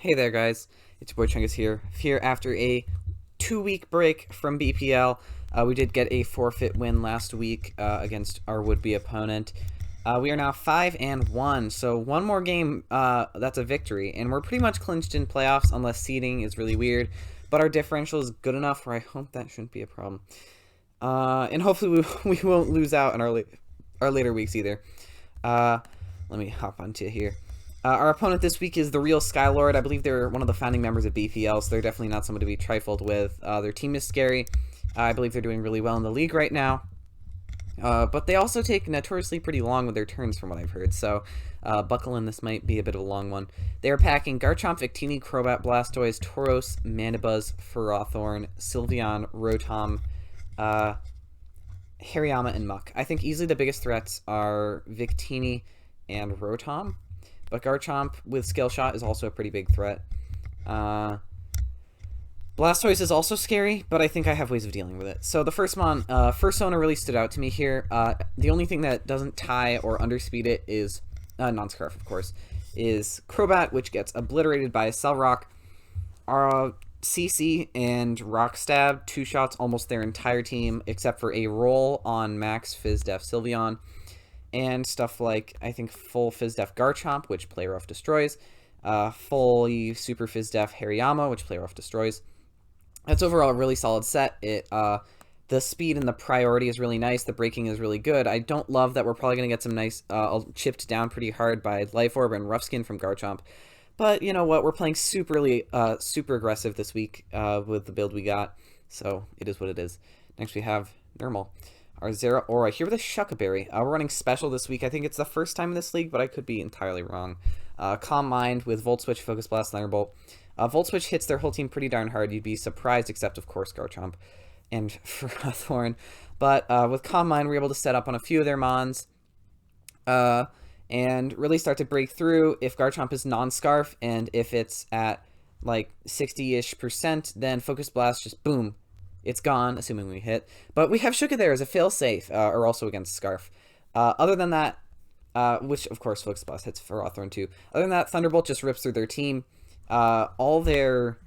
Hey there, guys. It's your boy Chungus here. Here after a 2-week break from BPL. We did get a forfeit win last week against our would-be opponent. We are now 5-1, so one more game, that's a victory, and we're pretty much clinched in playoffs unless seeding is really weird. But our differential is good enough where I hope that shouldn't be a problem. And hopefully we won't lose out in our later weeks either. Let me hop onto here. Our opponent this week is the Real Skylord. I believe they're one of the founding members of BPL, so they're definitely not someone to be trifled with. Their team is scary. I believe they're doing really well in the league right now. But they also take notoriously pretty long with their turns from what I've heard, so buckle in, this might be a bit of a long one. They are packing Garchomp, Victini, Crobat, Blastoise, Tauros, Mandibuzz, Ferrothorn, Sylveon, Rotom, Hariyama, and Muck. I think easily the biggest threats are Victini and Rotom. But Garchomp with Skill Shot is also a pretty big threat. Blastoise is also scary, but I think I have ways of dealing with it. So the first owner really stood out to me here. The only thing that doesn't tie or underspeed it is, non-Scarf of course, is Crobat, which gets obliterated by a Cell Rock. CC and Rock Stab, 2 shots almost their entire team, except for a roll on Max Fizdef Sylveon. And stuff like, I think, full Fizdef Garchomp, which Play Rough destroys. Fully Super Fizdef Hariyama, which Play Rough destroys. That's overall a really solid set. The speed and the priority is really nice. The braking is really good. I don't love that we're probably going to get some nice chipped down pretty hard by Life Orb and Rough Skin from Garchomp. But you know what? We're playing super aggressive this week with the build we got. So it is what it is. Next we have Nermal. Our Zeraora here with a Shuckaberry. We're running special this week. I think it's the first time in this league, but I could be entirely wrong. Calm Mind with Volt Switch, Focus Blast, Thunderbolt. Volt Switch hits their whole team pretty darn hard. You'd be surprised, except of course Garchomp and Thorn. But with Calm Mind, we're able to set up on a few of their Mons and really start to break through. If Garchomp is non-Scarf and if it's at like 60-ish%, then Focus Blast just boom. It's gone, assuming we hit. But we have Shuka there as a failsafe, or also against Scarf. Other than that, which of course Focus Blast hits for Ferrothorn too. Other than that, Thunderbolt just rips through their team. All their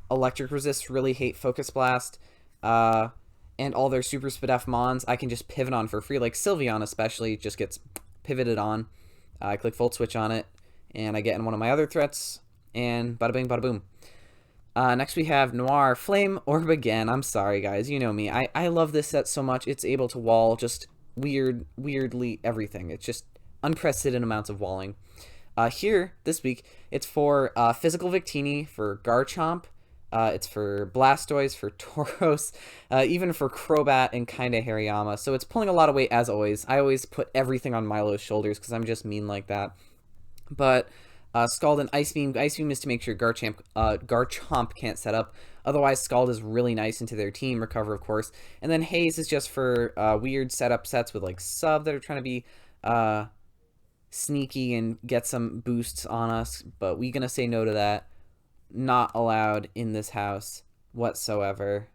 electric resists really hate Focus Blast. And all their Super Spadef Mons I can just pivot on for free. Like Sylveon especially just gets pivoted on. I click Volt Switch on it, and I get in one of my other threats, and bada bing, bada boom. Next we have Noir, Flame Orb again. I'm sorry, guys. You know me. I love this set so much. It's able to wall just weirdly everything. It's just unprecedented amounts of walling. Here, this week, it's for Physical Victini, for Garchomp. It's for Blastoise, for Tauros, even for Crobat and kinda Hariyama. So it's pulling a lot of weight as always. I always put everything on Milo's shoulders because I'm just mean like that. But Scald and Ice Beam. Ice Beam is to make sure Garchomp can't set up. Otherwise, Scald is really nice into their team. Recover, of course. And then Haze is just for weird setup sets with like sub that are trying to be sneaky and get some boosts on us. But we're gonna say no to that. Not allowed in this house whatsoever.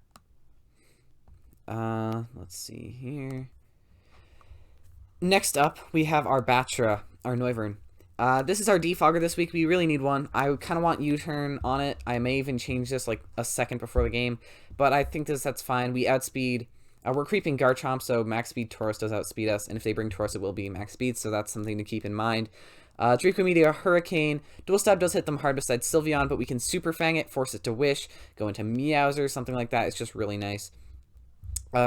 Let's see here. Next up, we have our Batra, our Noivern. This is our defogger this week. We really need one. I kind of want U-turn on it. I may even change this like a second before the game, but I think that's fine. We outspeed. We're creeping Garchomp, so max speed Tauros does outspeed us, and if they bring Tauros, it will be max speed, so that's something to keep in mind. Draco Meteor, Hurricane. Dual Stab does hit them hard besides Sylveon, but we can Super Fang it, force it to Wish, go into Meowser, something like that. It's just really nice.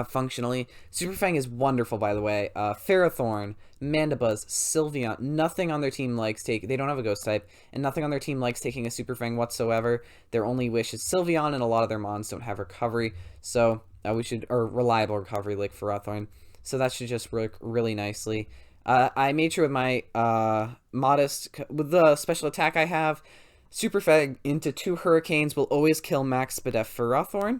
Functionally. Super Fang is wonderful, by the way. Ferrothorn, Mandibuzz, Sylveon. Nothing on their team likes they don't have a Ghost type, and nothing on their team likes taking a Super Fang whatsoever. Their only wish is Sylveon, and a lot of their Mons don't have recovery, so or reliable recovery like Ferrothorn. So that should just work really nicely. I made sure with my with the special attack I have, Super Fang into 2 Hurricanes will always kill Max Spadef Ferrothorn,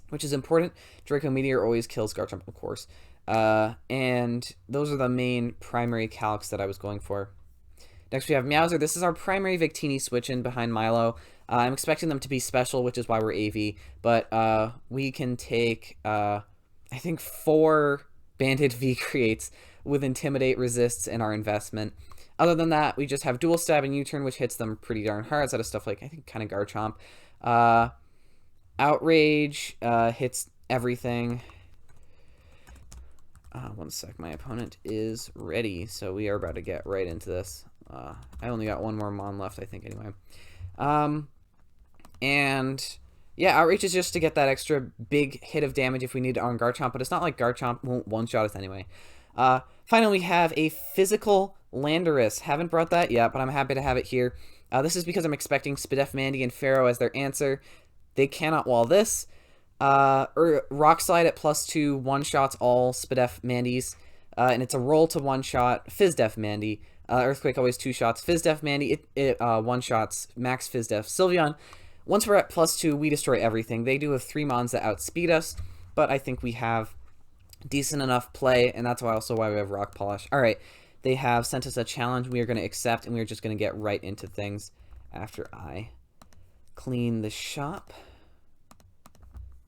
which is important. Draco Meteor always kills Garchomp, of course. And those are the main primary calcs that I was going for. Next we have Meowser. This is our primary Victini switch in behind Milo. I'm expecting them to be special, which is why we're AV. But we can take, I think, 4 Banded V creates with Intimidate, Resists, and our investment. Other than that, we just have dual stab and U-turn, which hits them pretty darn hard. Outside of stuff like, I think, kind of Garchomp. Outrage hits everything. One sec, my opponent is ready, so we are about to get right into this. I only got one more Mon left, I think, anyway. And yeah, Outrage is just to get that extra big hit of damage if we need it on Garchomp, but it's not like Garchomp won't one-shot us anyway. Finally, we have a physical Landorus. Haven't brought that yet, but I'm happy to have it here. This is because I'm expecting Spadef, Mandy, and Pharaoh as their answer. They cannot wall this. Or Rock Slide at +2 one-shots all Spadef Mandys, and it's a roll to one-shot Fizdef Mandy. Earthquake always 2 shots Fizdef Mandy. It one-shots Max Fizdef Sylveon. Once we're at +2, we destroy everything. They do have 3 Mons that outspeed us, but I think we have decent enough play, and that's why we have Rock Polish. All right, they have sent us a challenge we are going to accept, and we're just going to get right into things after I clean the shop.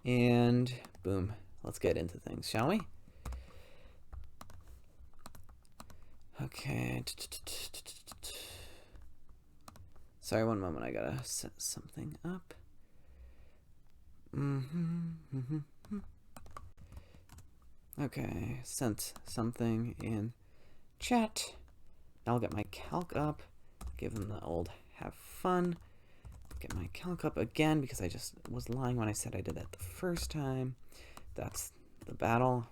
And boom, let's get into things, shall we? Okay. Sorry, one moment, I gotta set something up. Okay, sent something in chat. Now I'll get my calc up, give them the old have fun. Get my calc up again because I just was lying when I said I did that the first time. That's the battle.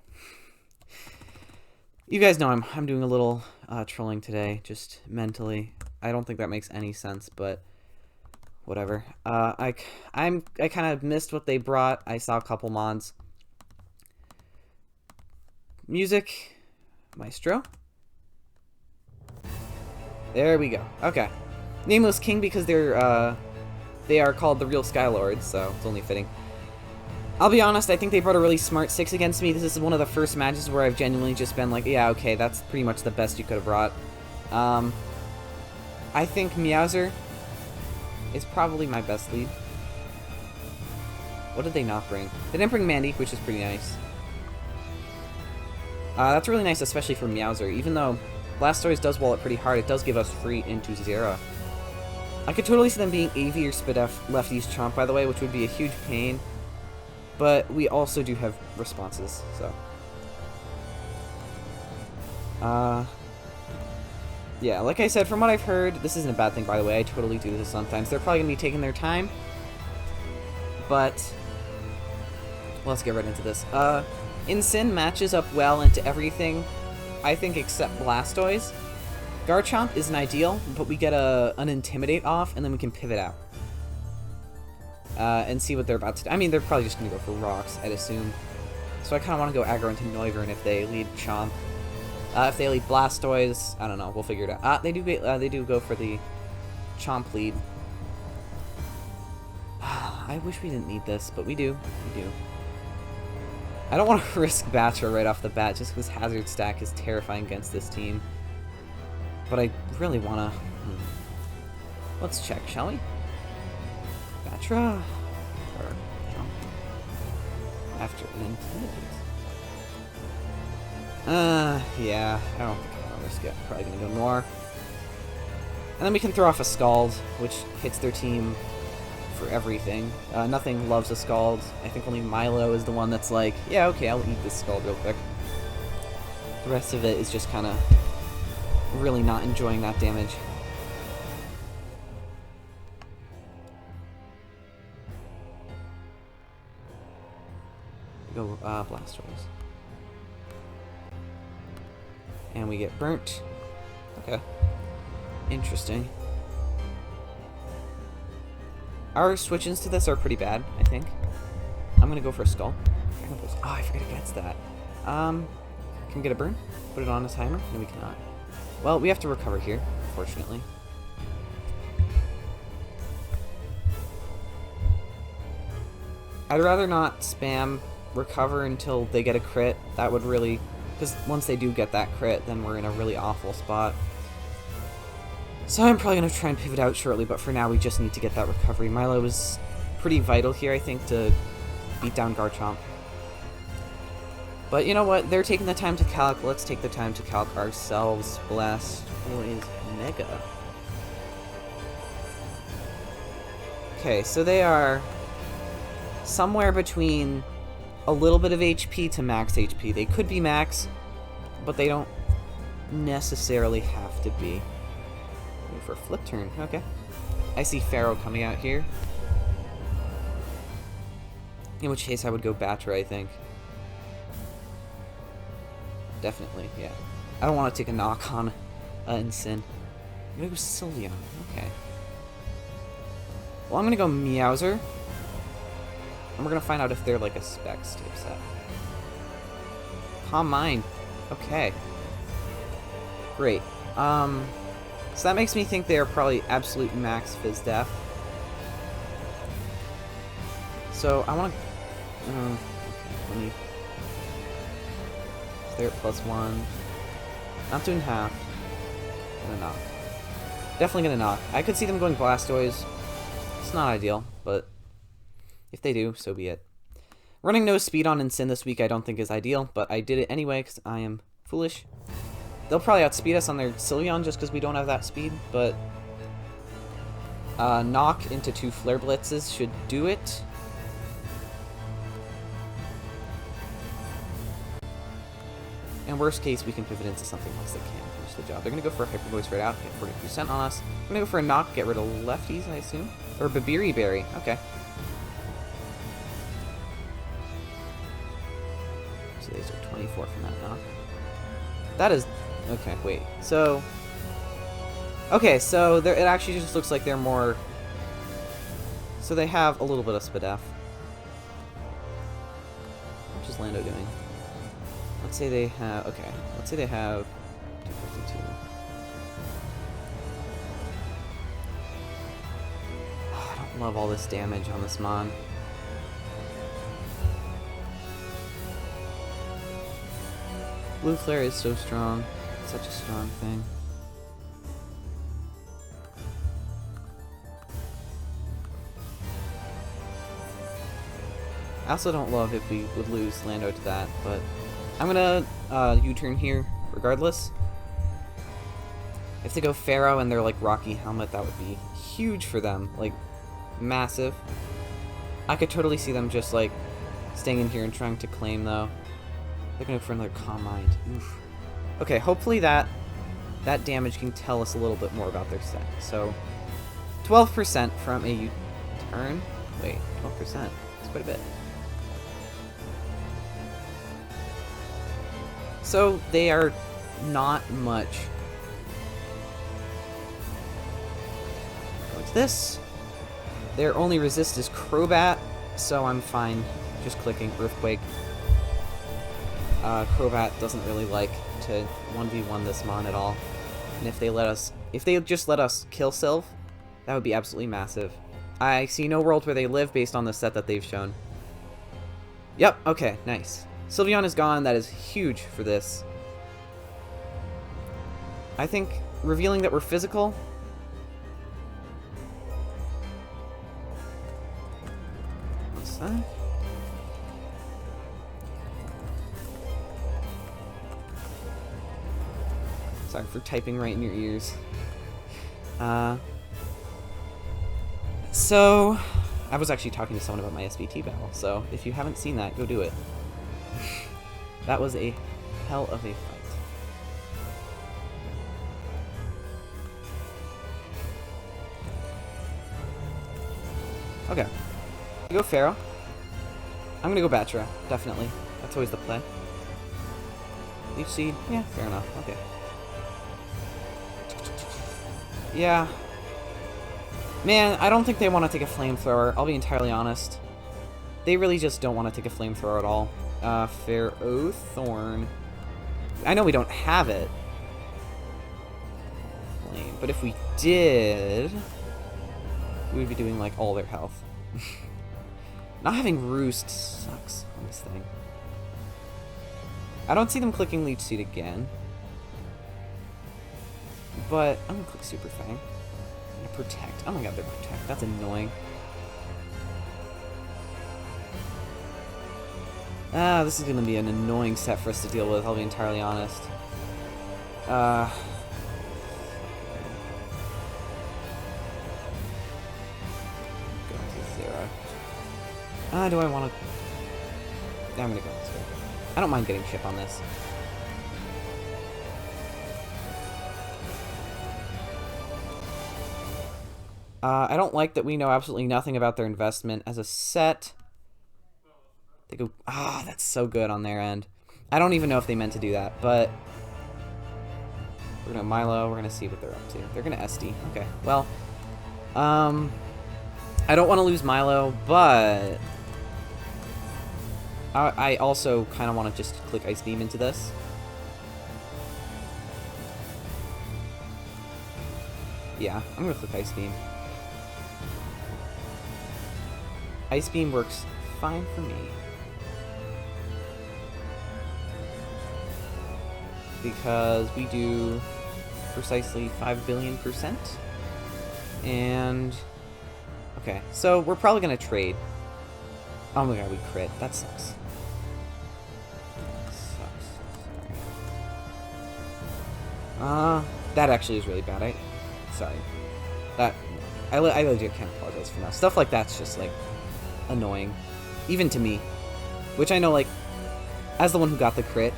You guys know I'm doing a little trolling today, just mentally. I don't think that makes any sense, but whatever. I kind of missed what they brought. I saw a couple mods. Music, Maestro. There we go. Okay. Nameless King because they are called the real Skylords, so it's only fitting. I'll be honest, I think they brought a really smart 6 against me. This is one of the first matches where I've genuinely just been like, yeah, okay, that's pretty much the best you could have brought. I think Meowser is probably my best lead. What did they not bring? They didn't bring Mandy, which is pretty nice. That's really nice, especially for Meowser. Even though Blastoise does wall it pretty hard, it does give us free into Zera. I could totally see them being AV or Spadef lefties Chomp, by the way, which would be a huge pain. But we also do have responses, so. Yeah, like I said, from what I've heard, this isn't a bad thing, by the way. I totally do this sometimes. They're probably going to be taking their time. But let's get right into this. Incin matches up well into everything, I think, except Blastoise. Garchomp isn't ideal, but we get an Intimidate off, and then we can pivot out. And see what they're about to do. I mean, they're probably just going to go for Rocks, I'd assume. So I kind of want to go aggro into Noivern if they lead Chomp. If they lead Blastoise, I don't know, we'll figure it out. They do go for the Chomp lead. I wish we didn't need this, but we do. We do. I don't want to risk Batra right off the bat, just because Hazard Stack is terrifying against this team. But I really want to... Let's check, shall we? Batra? Or Jump? After an Intimidate? Yeah, I don't think I'm going to risk it. Probably going to go Noir. And then we can throw off a Scald, which hits their team for everything. Nothing loves a Scald. I think only Milo is the one that's like, yeah, okay, I'll eat this Scald real quick. The rest of it is just kind of really not enjoying that damage. Go Blastoise. And we get burnt. Okay. Interesting. Our switch-ins to this are pretty bad, I think. I'm gonna go for a Skull. Oh, I forget it gets that. Can we get a burn? Put it on a timer? No, we cannot. Well, we have to recover here, unfortunately. I'd rather not spam recover until they get a crit. That would really... Because once they do get that crit, then we're in a really awful spot. So I'm probably going to try and pivot out shortly, but for now we just need to get that recovery. Milo is pretty vital here, I think, to beat down Garchomp. But you know what? They're taking the time to calc. Let's take the time to calc ourselves. Blastoise Mega. Okay, so they are somewhere between a little bit of HP to max HP. They could be max, but they don't necessarily have to be. Wait for a flip turn. Okay. I see Pharaoh coming out here. In which case I would go Batra, I think. Definitely, yeah. I don't want to take a knock on Ensign. I'm gonna go Sylveon. Okay. Well, I'm gonna go Meowser. And we're gonna find out if they're like a Specs type set. Calm Mind. Okay. Great. So that makes me think they are probably absolute max Fizz Def. So I want to. Okay, let me. They're at +1. Not doing half. Gonna knock. Definitely gonna knock. I could see them going Blastoise. It's not ideal, but if they do, so be it. Running no speed on Ensign this week I don't think is ideal, but I did it anyway because I am foolish. They'll probably outspeed us on their Sylveon just because we don't have that speed, but knock into 2 Flare Blitzes should do it. And worst case, we can pivot into something else that can finish the job. They're going to go for a Hyper Voice right out, get 40% on us. I'm going to go for a knock, get rid of lefties, I assume. Or Babiri Berry, okay. So these are 24 from that knock. That is... Okay, wait. So... Okay, so it actually just looks like they're more... So they have a little bit of Spadef. What is Lando doing? Let's say they have... Okay, let's say they have 252. Oh, I don't love all this damage on this Mon. Blue Flare is so strong. It's such a strong thing. I also don't love if we would lose Lando to that, but I'm gonna U-turn here regardless. If they go Pharaoh and they're like Rocky Helmet, that would be huge for them, like massive. I could totally see them just like staying in here and trying to claim though. They're gonna go for another Calm Mind. Oof. Okay, hopefully that damage can tell us a little bit more about their set. So 12% from a U-turn. Wait, 12%. That's quite a bit. So they are not much. Go to this. Their only resist is Crobat, so I'm fine just clicking Earthquake. Crobat doesn't really like to 1v1 this Mon at all. And if they just let us kill Sylve, that would be absolutely massive. I see no world where they live based on the set that they've shown. Yep, okay, nice. Sylveon is gone, that is huge for this. I think revealing that we're physical... What's that? Sorry for typing right in your ears. So, I was actually talking to someone about my SVT battle, so if you haven't seen that, go do it. That was a hell of a fight. Okay. Go Pharaoh. I'm gonna go Batra, definitely. That's always the play. Leaf Seed? Yeah, fair enough. Okay. Yeah. Man, I don't think they want to take a Flamethrower. I'll be entirely honest. They really just don't want to take a Flamethrower at all. Pharaoh Thorn. I know we don't have it. Flame. But if we did, we would be doing, like, all their health. Not having Roost sucks on this thing. I don't see them clicking Leech Seed again. But I'm gonna click Super Fang. I'm gonna Protect. Oh my god, they're Protect. That's annoying. This is gonna be an annoying set for us to deal with, I'll be entirely honest. Do I want to... I'm going to go this way. I don't mind getting chip on this. I don't like that we know absolutely nothing about their investment as a set. They go... Ah, that's so good on their end. I don't even know if they meant to do that, but... We're going to Milo. We're going to see what they're up to. They're going to SD. Okay, well... I don't want to lose Milo, but... I also kind of want to just click Ice Beam into this. Yeah, I'm going to click Ice Beam. Ice Beam works fine for me. Because we do precisely 5 billion%. And... Okay, so we're probably going to trade. Oh my god, we crit. That sucks. That actually is really bad. Sorry. I legit can't apologize for that. Stuff like that's just, like, annoying. Even to me. Which I know, like, as the one who got the crit,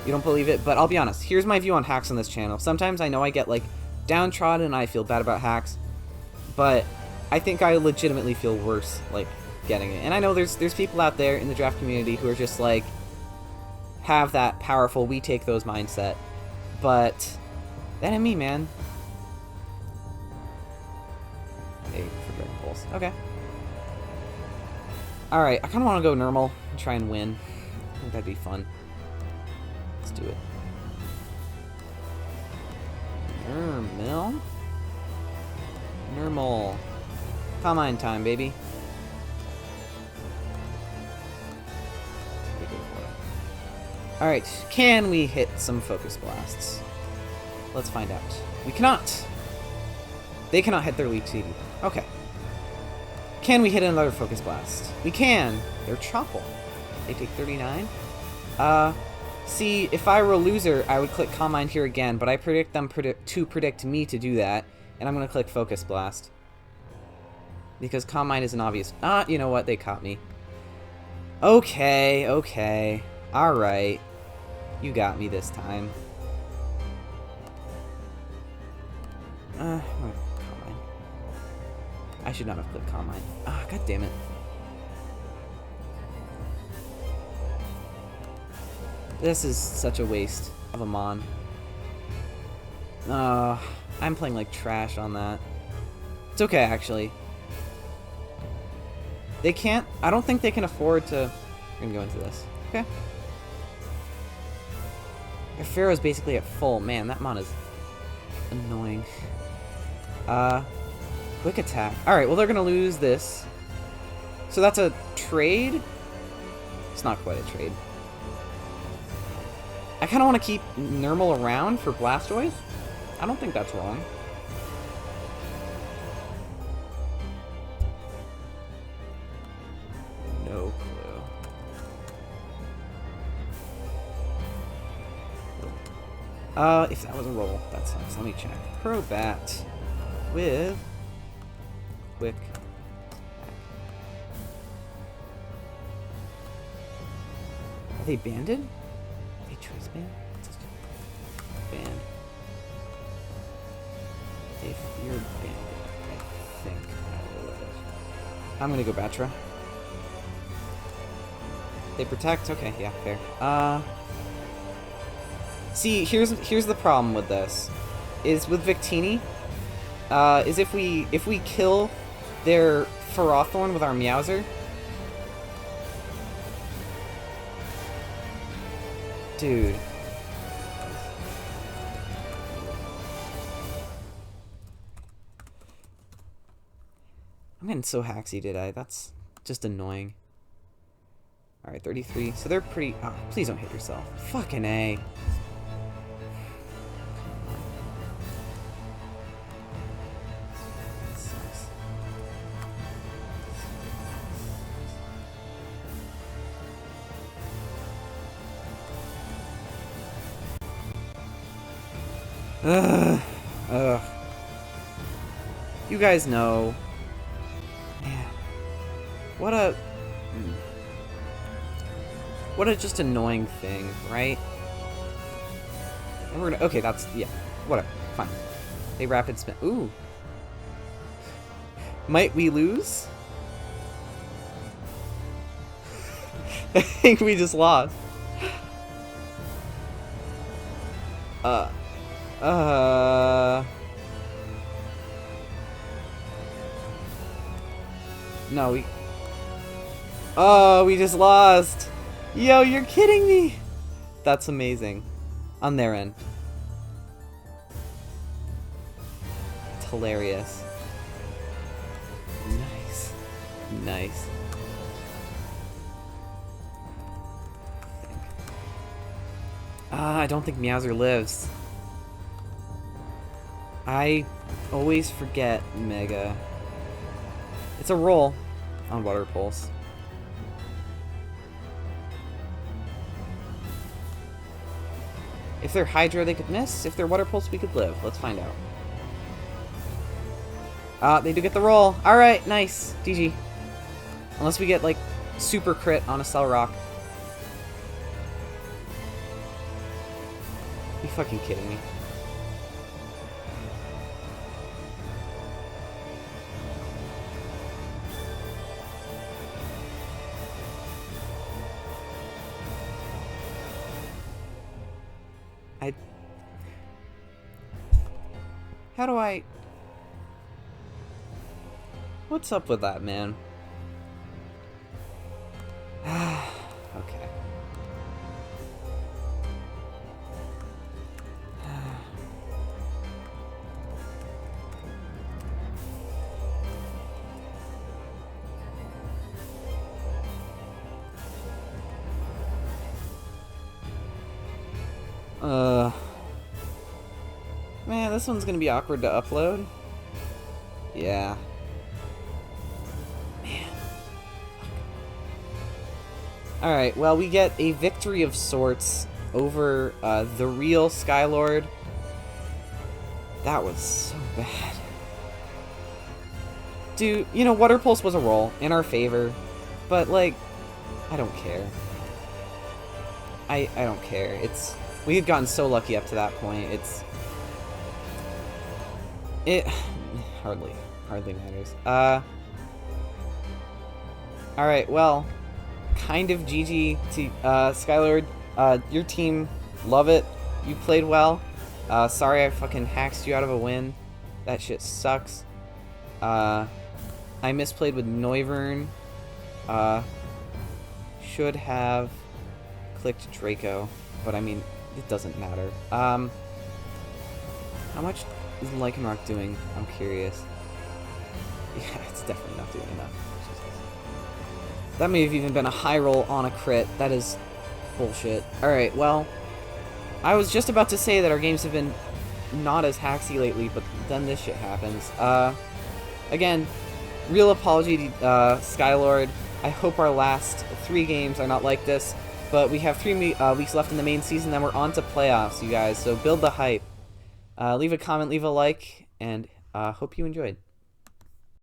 you don't believe it, but I'll be honest. Here's my view on hacks on this channel. Sometimes I know I get, like, downtrodden and I feel bad about hacks, but I think I legitimately feel worse, like, getting it. And I know there's people out there in the draft community who are just, like, have that powerful we take those mindset, but that ain't me, man. Hey, for Dragon Pulse. Okay. Alright, I kind of want to go normal and try and win. I think that'd be fun. Let's do it. Normal. Normal. Combine time, baby. Alright, can we hit some Focus Blasts? Let's find out. We cannot! They cannot hit their lead TD. Okay. Can we hit another Focus Blast? We can! They're Chople. They take 39. See, if I were a loser, I would click Combine here again, but I predict them to predict me to do that, and I'm going to click Focus Blast. Because Combine is an obvious... you know what? They caught me. Okay, okay. Alright. You got me this time. Combine. I should not have clicked Combine. Ah, god damn it. This is such a waste of a Mon. I'm playing like trash on that. It's okay, actually. They can't... I don't think they can afford to... We're gonna go into this. Okay. Their Pharaoh's basically at full. Man, that Mon is annoying. Quick attack. Alright, well they're gonna lose this. So that's a trade? It's not quite a trade. I kind of want to keep Normal around for Blastoise. I don't think that's wrong. No clue. If that was a roll, that sucks. Let me check. Crobat with quick. Are they banded? Are they choice band? Band. If you're banded, I think I will. I'm gonna go Batra. They protect? Okay, yeah, fair. See, here's the problem with this. Is with Victini, is if we kill their Ferrothorn with our Meowser. Dude. I'm getting so hacksy today. That's just annoying. Alright, 33. So they're pretty... Oh, please don't hit yourself. Fucking A. Ugh. You guys know. Man. What a What a just annoying thing, right? And we're gonna... Okay, that's... Yeah, whatever. Fine. A rapid spin. Ooh. Might we lose? I think we just lost. No, we... Oh, we just lost. Yo, you're kidding me. That's amazing. On their end. It's hilarious. Nice. Nice. I don't think Meowser lives. I always forget Mega. It's a roll on Water Pulse. If they're Hydro, they could miss. If they're Water Pulse, we could live. Let's find out. They do get the roll. Alright, nice. GG. Unless we get, like, super crit on a Cell Rock. You fucking kidding me? How do I... What's up with that, man? Okay. Man, this one's gonna be awkward to upload. Yeah. Man. Alright, well, we get a victory of sorts over the real Skylord. That was so bad. Dude, you know, Water Pulse was a roll in our favor, but, like, I don't care. I don't care. It's... We had gotten so lucky up to that point. It hardly matters. Alright, well, kind of GG to Skylord. Your team, love it. You played well. Sorry I fucking hacked you out of a win. That shit sucks. I misplayed with Noivern. Should have clicked Draco, but I mean, it doesn't matter. How much is Lycanroc doing? I'm curious. Yeah, it's definitely not doing enough. Jesus. That may have even been a high roll on a crit. That is bullshit. Alright, well, I was just about to say that our games have been not as hacksy lately, but then this shit happens. Again, real apology to Skylord. I hope our last 3 games are not like this, but we have 3 weeks left in the main season, then we're on to playoffs, you guys, so build the hype. Leave a comment, leave a like, and hope you enjoyed.